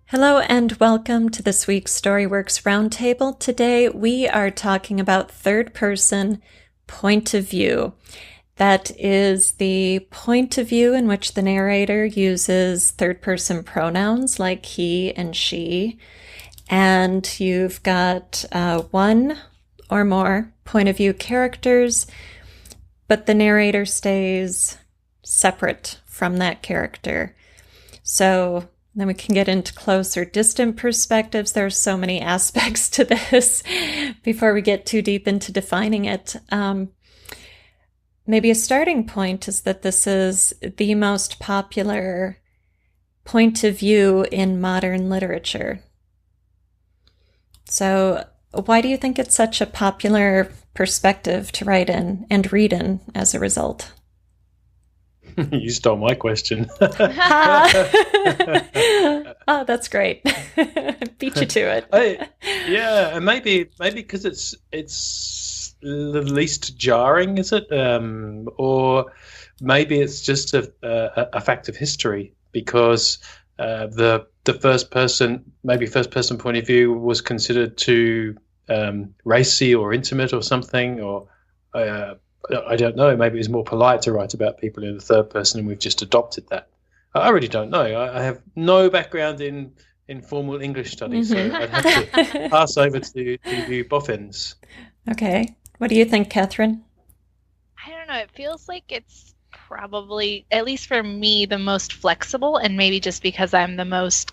Hello and welcome to this week's Storyworks Roundtable. Today we are talking about third-person point of view. That is the point of view in which the narrator uses third-person pronouns like he and she. And you've got one or more point of view characters, but the narrator stays separate from that character. So then we can get into close or distant perspectives. There are so many aspects to this before we get too deep into defining it. Maybe a starting point is that this is the most popular point of view in modern literature. So why do you think it's such a popular perspective to write in and read in as a result? You stole my question. Oh, that's great. Beat you to it. And maybe because it's the least jarring, is it? Or maybe it's just a fact of history, because the first person point of view was considered too racy or intimate or something, or I don't know, maybe it was more polite to write about people in the third person, and we've just adopted that. I really don't know. I have no background in formal English studies, so I'd have to pass over to you boffins. Okay. What do you think, Kathryn? I don't know. It feels like it's probably, at least for me, the most flexible, and maybe just because I'm the most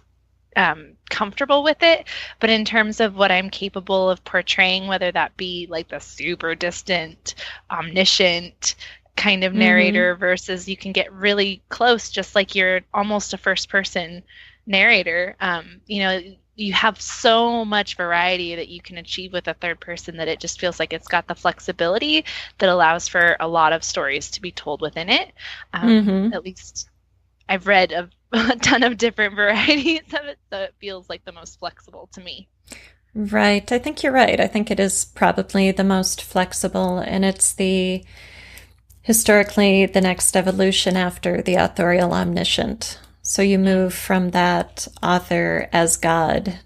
comfortable with it. But in terms of what I'm capable of portraying, whether that be like the super distant, omniscient kind of narrator versus you can get really close, just like you're almost a first person narrator. You have so much variety that you can achieve with a third person that it just feels like it's got the flexibility that allows for a lot of stories to be told within it. At least I've read a ton of different varieties of it, so it feels like the most flexible to me. Right. I think you're right. I think it is probably the most flexible, and it's historically the next evolution after the authorial omniscient. So you move from that author as God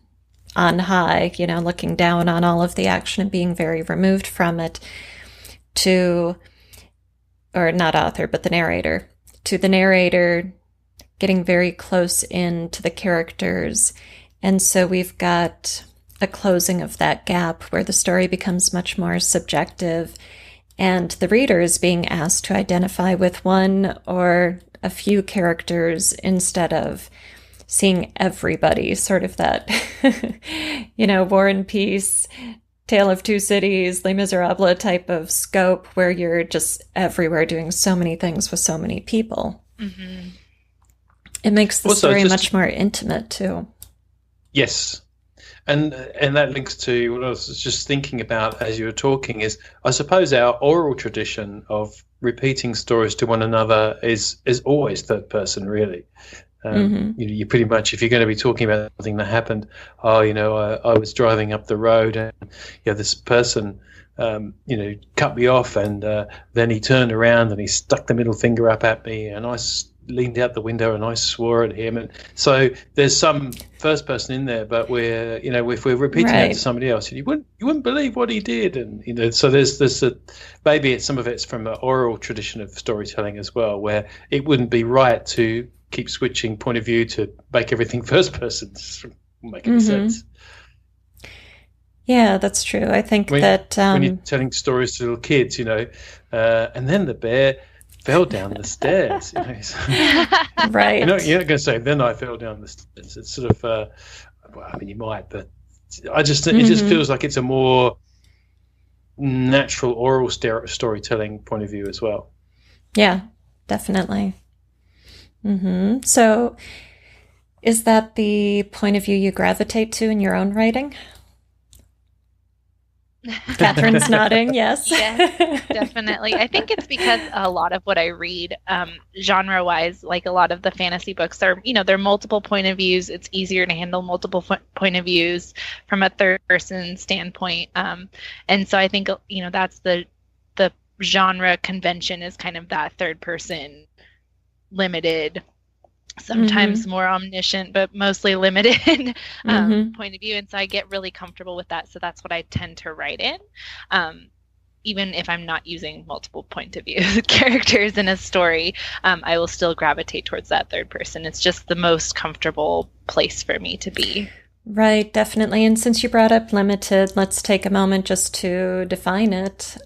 on high, looking down on all of the action and being very removed from it, or not author, but the narrator, to the narrator getting very close into the characters. And so we've got a closing of that gap where the story becomes much more subjective, and the reader is being asked to identify with one or a few characters instead of seeing everybody, sort of that, War and Peace, Tale of Two Cities, Les Miserables type of scope where you're just everywhere doing so many things with so many people. Mm-hmm. It makes the story much more intimate too. Yes. And that links to what I was just thinking about as you were talking, is I suppose our oral tradition of repeating stories to one another is always third person, really. You pretty much, if you're going to be talking about something that happened, I was driving up the road and this person cut me off, and then he turned around and he stuck the middle finger up at me, and I leaned out the window and I swore at him. And so there's some first person in there, but we're if we're repeating that to somebody else, you wouldn't believe what he did. And so there's maybe some of it's from an oral tradition of storytelling as well, where it wouldn't be right to keep switching point of view to make everything first person. Make any sense. Yeah, that's true. I think when you're telling stories to little kids, and then the bear fell down the stairs. Right. You're not going to say, then I fell down the stairs. It's sort of, you might, but it just feels like it's a more natural oral storytelling point of view as well. Yeah, definitely. So is that the point of view you gravitate to in your own writing? Kathryn's nodding, yes. Yes, definitely. I think it's because a lot of what I read, genre-wise, like a lot of the fantasy books are, they're multiple point of views. It's easier to handle multiple point of views from a third-person standpoint. And so I think, that's the genre convention is kind of that third-person limited, sometimes more omniscient, but mostly limited point of view. And so I get really comfortable with that. So that's what I tend to write in, even if I'm not using multiple point of view characters in a story. I will still gravitate towards that third person. It's just the most comfortable place for me to be. Right, definitely. And since you brought up limited, let's take a moment just to define it.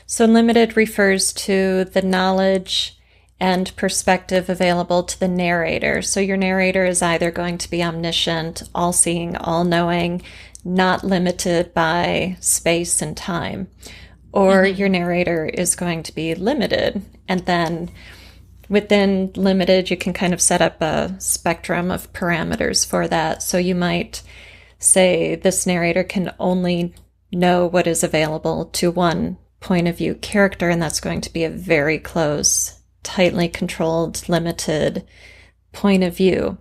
So limited refers to the knowledge and perspective available to the narrator. So your narrator is either going to be omniscient, all-seeing, all-knowing, not limited by space and time, or your narrator is going to be limited. And then within limited, you can kind of set up a spectrum of parameters for that. So you might say this narrator can only know what is available to one point of view character, and that's going to be a very close, tightly controlled, limited point of view.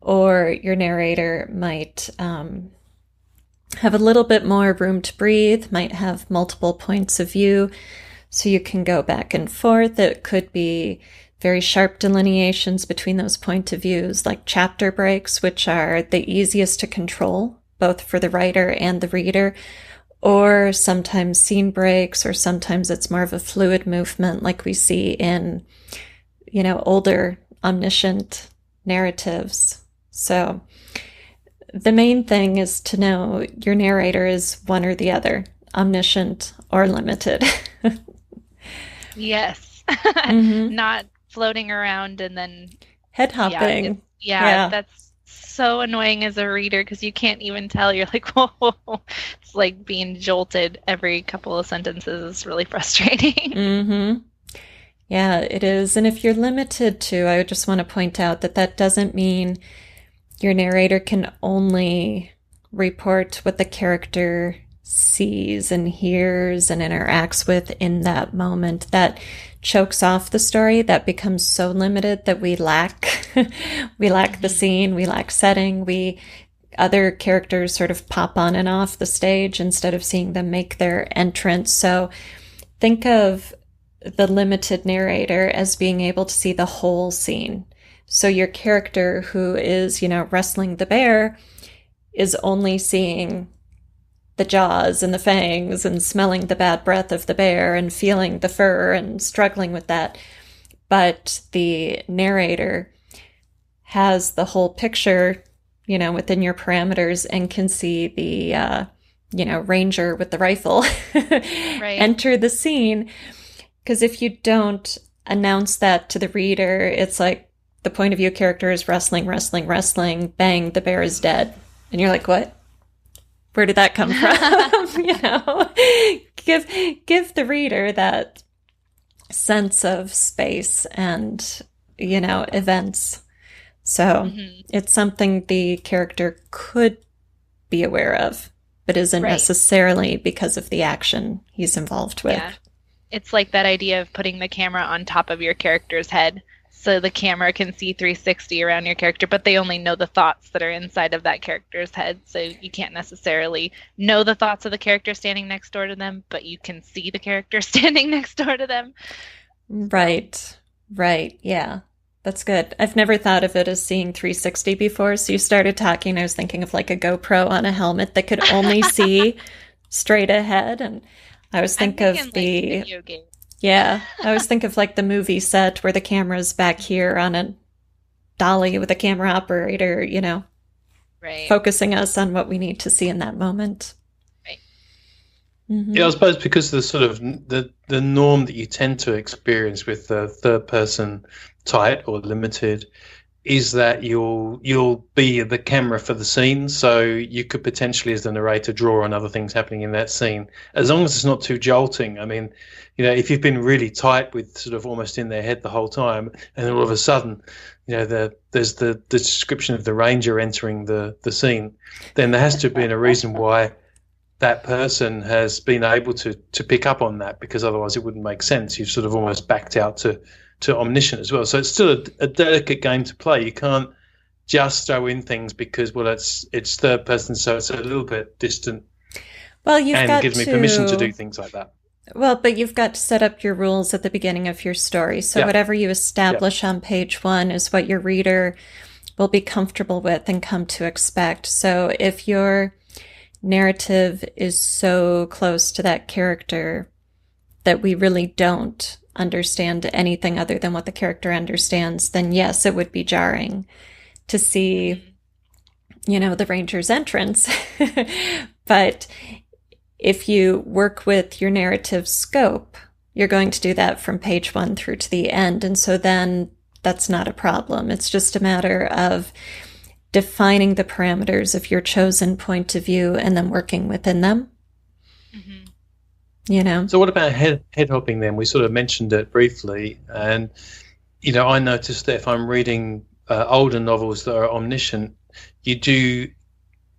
Or your narrator might have a little bit more room to breathe, might have multiple points of view, so you can go back and forth. It could be very sharp delineations between those point of views, like chapter breaks, which are the easiest to control, both for the writer and the reader, or sometimes scene breaks, or sometimes it's more of a fluid movement like we see in, older omniscient narratives. So the main thing is to know your narrator is one or the other, omniscient or limited. Yes. Not floating around and then head hopping. Yeah, that's so annoying as a reader because you can't even tell. You're like, whoa, it's like being jolted every couple of sentences. It's really frustrating. Yeah, it is. And if you're limited to, I just want to point out that doesn't mean your narrator can only report what the character sees and hears and interacts with in that moment. That chokes off the story. That becomes so limited that we lack the scene, we lack setting, other characters sort of pop on and off the stage instead of seeing them make their entrance. So think of the limited narrator as being able to see the whole scene. So your character who is, wrestling the bear is only seeing the jaws and the fangs and smelling the bad breath of the bear and feeling the fur and struggling with that. But the narrator has the whole picture, within your parameters and can see the, ranger with the rifle enter the scene. Because if you don't announce that to the reader, it's like the point of view character is wrestling, bang, the bear is dead. And you're like, what? Where did that come from? Give the reader that sense of space and, events. So it's something the character could be aware of, but isn't necessarily because of the action he's involved with. Yeah. It's like that idea of putting the camera on top of your character's head. So the camera can see 360 around your character, but they only know the thoughts that are inside of that character's head. So you can't necessarily know the thoughts of the character standing next door to them, but you can see the character standing next door to them. Right. Yeah, that's good. I've never thought of it as seeing 360 before. So you started talking, I was thinking of like a GoPro on a helmet that could only see straight ahead. And I was thinking of the video game. Yeah, I always think of like the movie set where the camera's back here on a dolly with a camera operator, focusing us on what we need to see in that moment. Right. Yeah, I suppose because the sort of the norm that you tend to experience with the third person tight or limited is that you'll be the camera for the scene, so you could potentially, as the narrator, draw on other things happening in that scene, as long as it's not too jolting. I mean, if you've been really tight with sort of almost in their head the whole time, and then all of a sudden, there's the description of the ranger entering the scene, then there has to have been a reason why that person has been able to pick up on that, because otherwise it wouldn't make sense. You've sort of almost backed out to omniscient as well. So it's still a delicate game to play. You can't just throw in things because, well, it's third person, so it's a little bit distant. Well, it gives me permission to do things like that. Well, but you've got to set up your rules at the beginning of your story. So whatever you establish on page 1 is what your reader will be comfortable with and come to expect. So if your narrative is so close to that character that we really don't understand anything other than what the character understands, then yes, it would be jarring to see, the Ranger's entrance. But if you work with your narrative scope, you're going to do that from page 1 through to the end. And so then that's not a problem. It's just a matter of defining the parameters of your chosen point of view and then working within them. So what about head hopping then? We sort of mentioned it briefly. And, I noticed that if I'm reading older novels that are omniscient, you do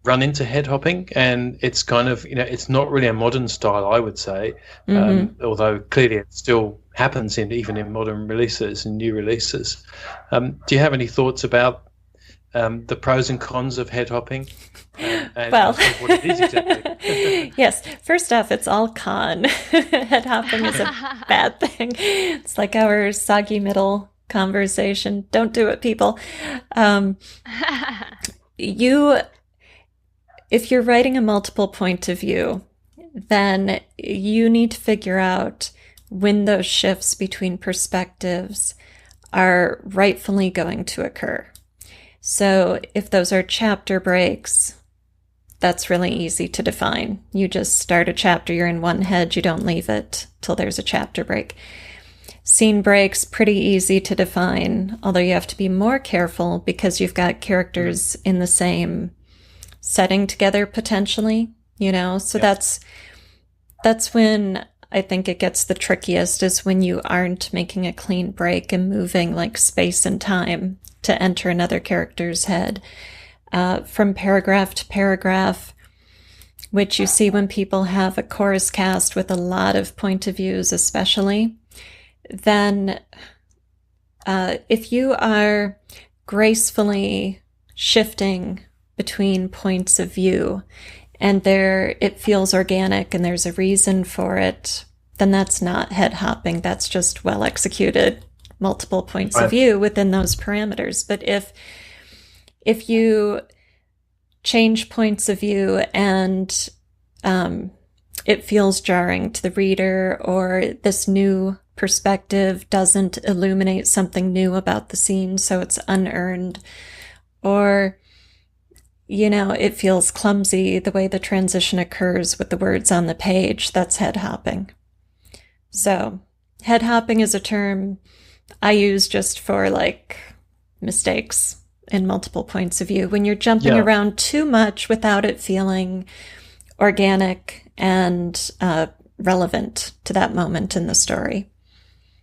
run into head hopping, and it's kind of, it's not really a modern style, I would say, although clearly it still happens even in modern releases and new releases. Do you have any thoughts about the pros and cons of head hopping? And well, what it is exactly. Yes. First off, it's all con. Head hopping is a bad thing. It's like our soggy middle conversation. Don't do it, people. If you're writing a multiple point of view, then you need to figure out when those shifts between perspectives are rightfully going to occur. So if those are chapter breaks, that's really easy to define. You just start a chapter, you're in one head, you don't leave it till there's a chapter break. Scene breaks, pretty easy to define, although you have to be more careful because you've got characters in the same setting together potentially, so that's when I think it gets the trickiest, is when you aren't making a clean break and moving like space and time to enter another character's head. From paragraph to paragraph, which you see when people have a chorus cast with a lot of point of views especially, then if you are gracefully shifting between points of view and it feels organic and there's a reason for it, then that's not head hopping. That's just well executed multiple points of view within those parameters. But if you change points of view and it feels jarring to the reader, or this new perspective doesn't illuminate something new about the scene, so it's unearned, or it feels clumsy the way the transition occurs with the words on the page, that's head hopping. So head hopping is a term I use just for mistakes in multiple points of view. When you're jumping around too much without it feeling organic and relevant to that moment in the story.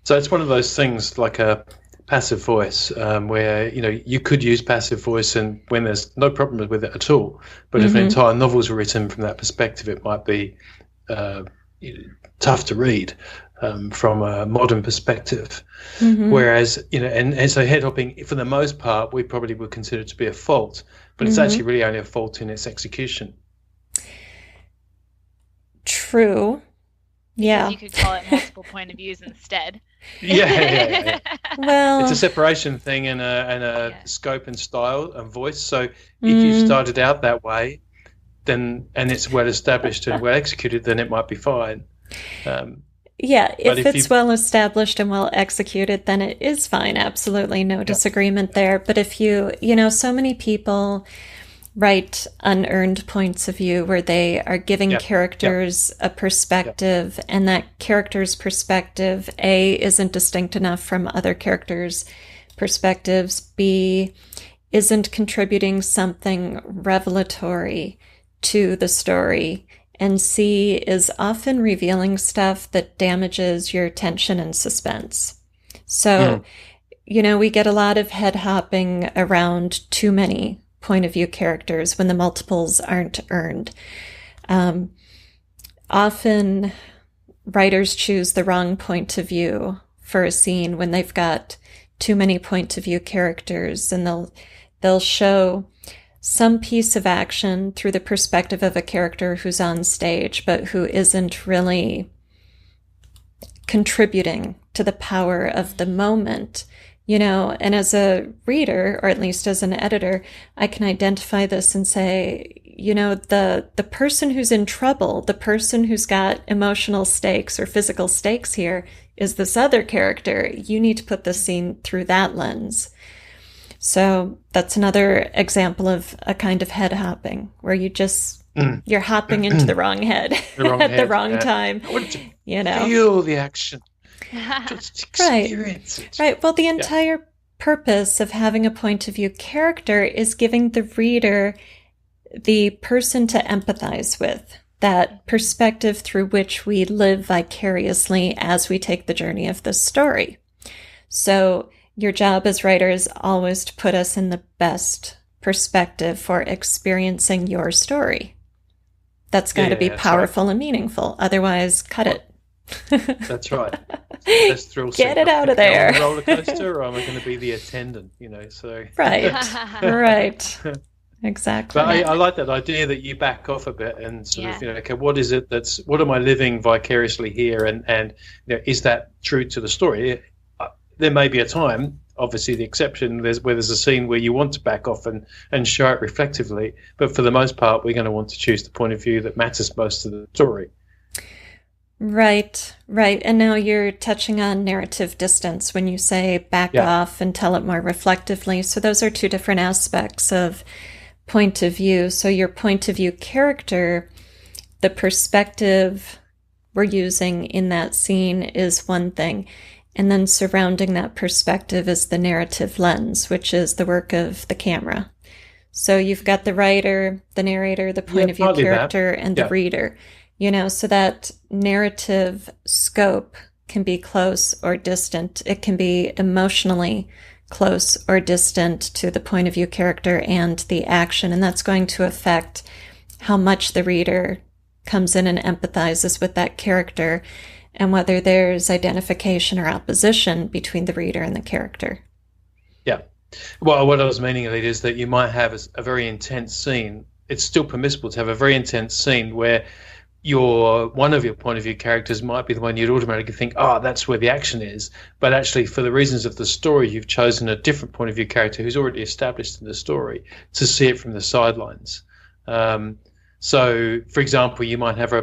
So it's one of those things like a passive voice, where you could use passive voice and when there's no problem with it at all. But if an entire novel's written from that perspective, it might be tough to read from a modern perspective. Whereas and so head hopping, for the most part, we probably would consider it to be a fault, but it's actually really only a fault in its execution. True. Yeah. You could call it multiple point of views instead. Yeah. Well, it's a separation thing and a scope and style and voice. So if you started out that way, then and it's well established and well executed, then it might be fine. If it's well established and well executed, then it is fine. Absolutely, no disagreement there. But if so many people write unearned points of view where they are giving characters a perspective, and that character's perspective, A, isn't distinct enough from other characters' perspectives, B, isn't contributing something revelatory to the story, and C, is often revealing stuff that damages your tension and suspense. So, we get a lot of head hopping around too many point of view characters when the multiples aren't earned. Often writers choose the wrong point of view for a scene when they've got too many point of view characters, and they'll show some piece of action through the perspective of a character who's on stage, but who isn't really contributing to the power of the moment. And as a reader, or at least as an editor, I can identify this and say, the person who's in trouble, the person who's got emotional stakes or physical stakes here is this other character. You need to put the scene through that lens. So that's another example of a kind of head hopping, where you're hopping into the wrong head at the wrong time. I want to feel the action. Just experience it. Right. Well, the entire purpose of having a point of view character is giving the reader the person to empathize with, that perspective through which we live vicariously as we take the journey of the story. So your job as writer is always to put us in the best perspective for experiencing your story. That's got to be powerful and meaningful. Otherwise, cut it. That's right. Let's thrill Get it out of there. Am I on a roller coaster, or am I going to be the attendant? So right. Exactly. But I like that idea that you back off a bit and sort of, okay, what is it what am I living vicariously here? And is that true to the story? There may be a time, obviously the exception, where there's a scene where you want to back off and show it reflectively. But for the most part, we're going to want to choose the point of view that matters most to the story. Right. And now you're touching on narrative distance when you say back off and tell it more reflectively. So those are two different aspects of point of view. So your point of view character, the perspective we're using in that scene is one thing. And then surrounding that perspective is the narrative lens, which is the work of the camera. So you've got the writer, the narrator, the point of view character, and the reader. So that narrative scope can be close or distant. It can be emotionally close or distant to the point of view character and the action. And that's going to affect how much the reader comes in and empathizes with that character, and whether there's identification or opposition between the reader and the character. Yeah. Well, what I was meaning, Alida, is that you might have a very intense scene. It's still permissible to have a very intense scene where one of your point of view characters might be the one you'd automatically think, that's where the action is. But actually, for the reasons of the story, you've chosen a different point of view character who's already established in the story to see it from the sidelines. So, for example, you might have a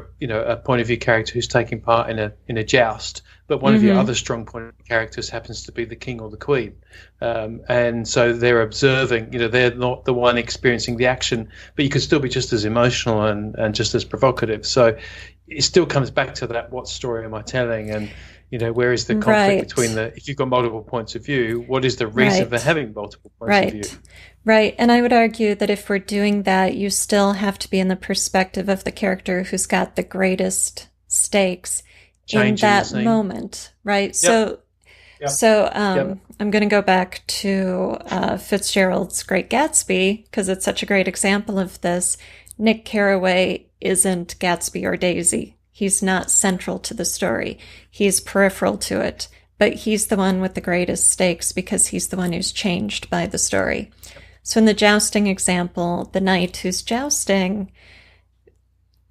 point of view character who's taking part in a joust, but one of your other strong point of view characters happens to be the king or the queen, and so they're observing. They're not the one experiencing the action, but you could still be just as emotional and just as provocative. So, it still comes back to that: what story am I telling? And where is the conflict between if you've got multiple points of view, what is the reason for having multiple points of view? Right. And I would argue that if we're doing that, you still have to be in the perspective of the character who's got the greatest stakes in that moment. Right. So I'm going to go back to Fitzgerald's Great Gatsby, because it's such a great example of this. Nick Carraway isn't Gatsby or Daisy. He's not central to the story. He's peripheral to it, but he's the one with the greatest stakes because he's the one who's changed by the story. So in the jousting example, the knight who's jousting,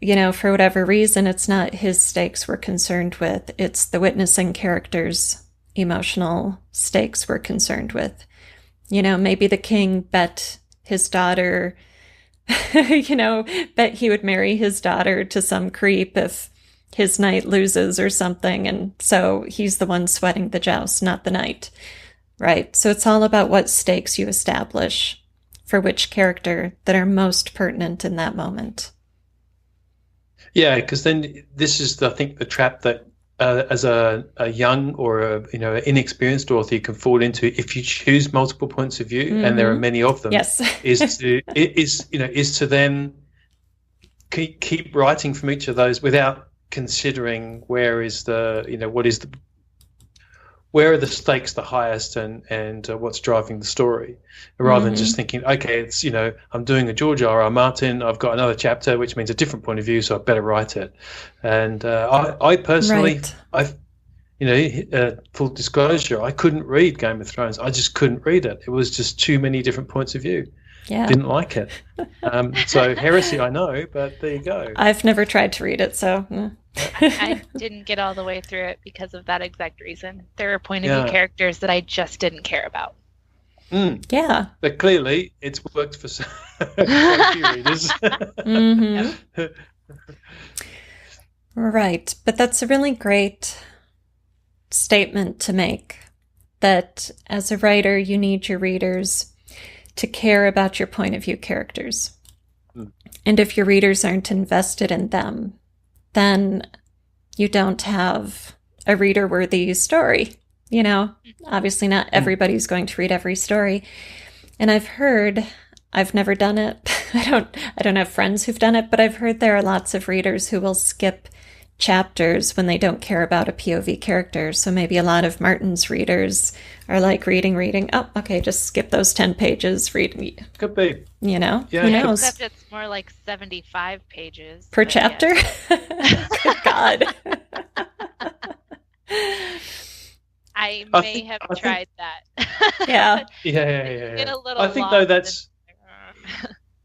for whatever reason, it's not his stakes we're concerned with. It's the witnessing character's emotional stakes we're concerned with. Maybe the king bet his daughter, bet he would marry his daughter to some creep if his knight loses or something. And so he's the one sweating the joust, not the knight. Right. So it's all about what stakes you establish for which character that are most pertinent in that moment. Yeah, because then this is, I think, the trap that as a young or an inexperienced author you can fall into if you choose multiple points of view, and there are many of them. Yes, is to then keep writing from each of those without considering where is the where are the stakes the highest, and what's driving the story, rather than just thinking, okay, it's, I'm doing a George R. R. Martin, I've got another chapter, which means a different point of view, so I better write it. And I personally, full disclosure, I couldn't read Game of Thrones. I just couldn't read it. It was just too many different points of view. Yeah. Didn't like it. So heresy, I know, but there you go. I've never tried to read it, so. I didn't get all the way through it because of that exact reason. There are point of view characters that I just didn't care about. Yeah. But clearly, it's worked for quite a few readers. Right. But that's a really great statement to make, that as a writer, you need your readers to care about your point of view characters. And if your readers aren't invested in them, then you don't have a reader-worthy story. Obviously not everybody's going to read every story. And I've never done it. I don't have friends who've done it, but I've heard there are lots of readers who will skip chapters when they don't care about a POV character. So maybe a lot of Martin's readers are like reading. Oh, okay, just skip those 10 pages. Read. Could be. Who knows? Except it's more like 75 pages. Per chapter? Good God. I may have tried that. Yeah. Yeah. Get a little I think, lost though,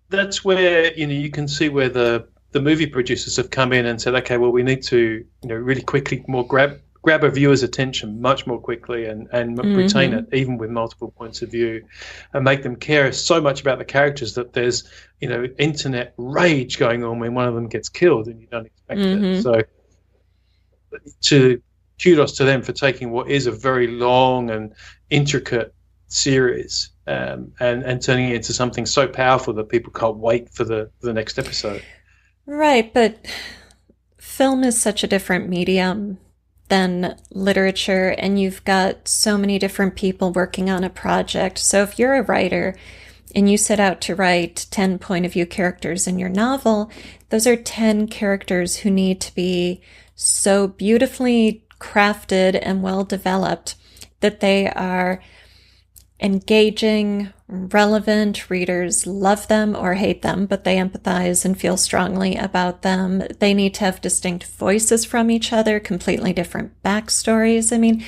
that's where, you can see where the movie producers have come in and said, okay, well, we need to, really quickly grab a viewer's attention much more quickly and retain it, even with multiple points of view, and make them care so much about the characters that there's, internet rage going on when one of them gets killed and you don't expect it. So kudos to them for taking what is a very long and intricate series and turning it into something so powerful that people can't wait for the next episode. Right, but film is such a different medium than literature, and you've got so many different people working on a project. So if you're a writer and you set out to write 10 point of view characters in your novel, those are 10 characters who need to be so beautifully crafted and well developed that they are engaging, relevant. Readers love them or hate them, but they empathize and feel strongly about them. They need to have distinct voices from each other, completely different backstories. I mean,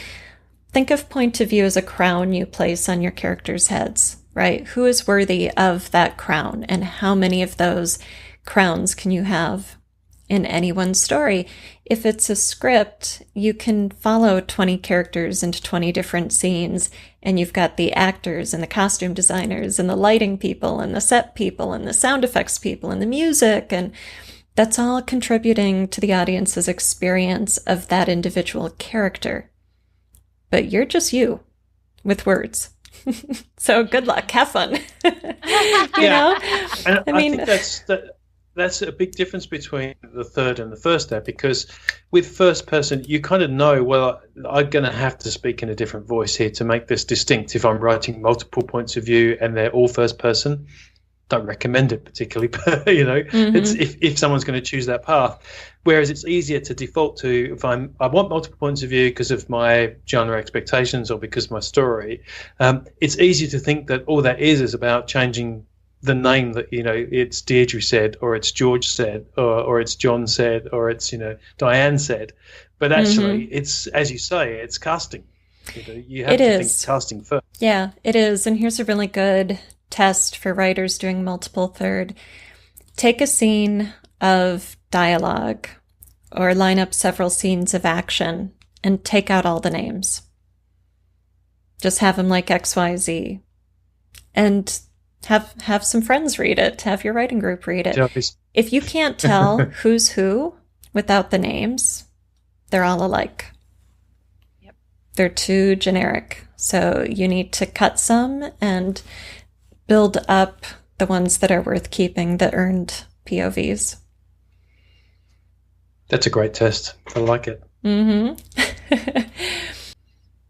think of point of view as a crown you place on your characters' heads, right? Who is worthy of that crown, and how many of those crowns can you have in any one story? If it's a script, you can follow 20 characters into 20 different scenes, and you've got the actors and the costume designers and the lighting people and the set people and the sound effects people and the music, and that's all contributing to the audience's experience of that individual character. But you're just you with words. So good luck, have fun. you know? And I think that's a big difference between the third and the first step, because with first person, you kind of know, well, I'm going to have to speak in a different voice here to make this distinct if I'm writing multiple points of view and they're all first person. Don't recommend it particularly, but it's if someone's going to choose that path. Whereas it's easier to default to if I want multiple points of view because of my genre expectations or because of my story. It's easier to think that all that is about changing the name that, it's Deirdre said, or it's George said, or it's John said, or it's, Diane said. But actually, it's, as you say, it's casting. You have to think casting first. Yeah, it is. And here's a really good test for writers doing multiple third. Take a scene of dialogue or line up several scenes of action and take out all the names. Just have them like XYZ. And have some friends read it. Have your writing group read it. If you can't tell who's who without the names, they're all alike. Yep. They're too generic. So you need to cut some and build up the ones that are worth keeping, the earned POVs. That's a great test. I like it.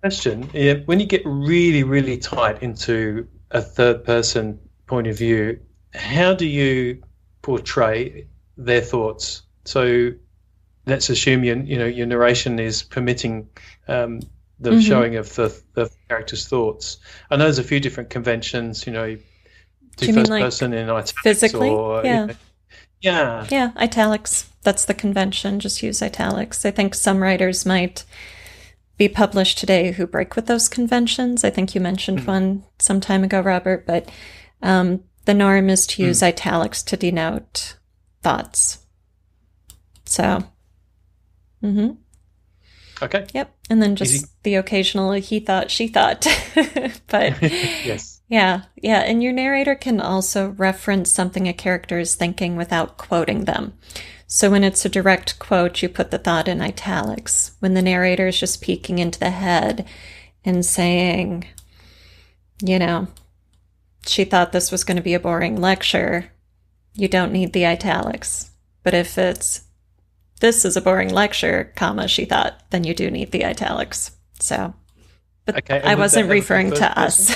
Question. When you get really, really tight into a third person point of view, how do you portray their thoughts? So let's assume your narration is permitting the showing of the character's thoughts. I know there's a few different conventions, do you first mean person in italics physically? or Yeah, italics. That's the convention. Just use italics. I think some writers might be published today who break with those conventions. I think you mentioned one some time ago, Robert, but the norm is to use italics to denote thoughts. So, Okay. Yep. And then just the occasional he thought, she thought. But yes. Yeah. And your narrator can also reference something a character is thinking without quoting them. So when it's a direct quote, you put the thought in italics. When the narrator is just peeking into the head and saying, she thought this was going to be a boring lecture, you don't need the italics. But if it's, this is a boring lecture, comma, she thought, then you do need the italics. So, but okay, I wasn't referring to us.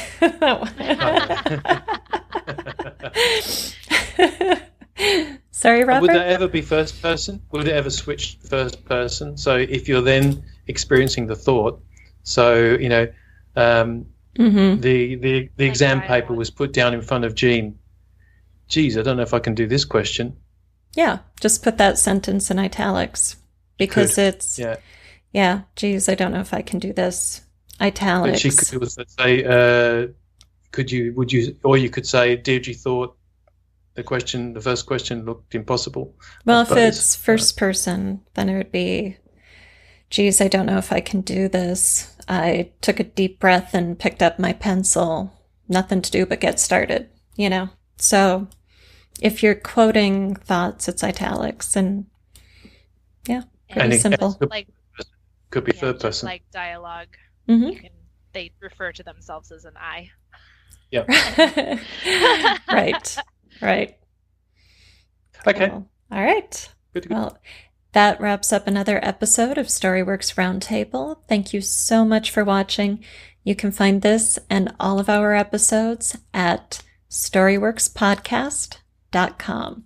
Sorry, Robert? Would that ever be first person? Would it ever switch to first person? So if you're then experiencing the thought, so, the exam paper was put down in front of Jean. Geez, I don't know if I can do this question. Yeah, just put that sentence in italics because it's, geez, I don't know if I can do this. Italics. But she could also say, you could say, Deirdre thought the first question looked impossible. Well, if it's first person, then it would be, geez, I don't know if I can do this. I took a deep breath and picked up my pencil. Nothing to do but get started, So if you're quoting thoughts, it's italics, and pretty simple. Could be third person. Like dialogue, they refer to themselves as an I. Yeah. Right. Okay. Cool. All right. Good. Well, that wraps up another episode of Storyworks Roundtable. Thank you so much for watching. You can find this and all of our episodes at storyworkspodcast.com.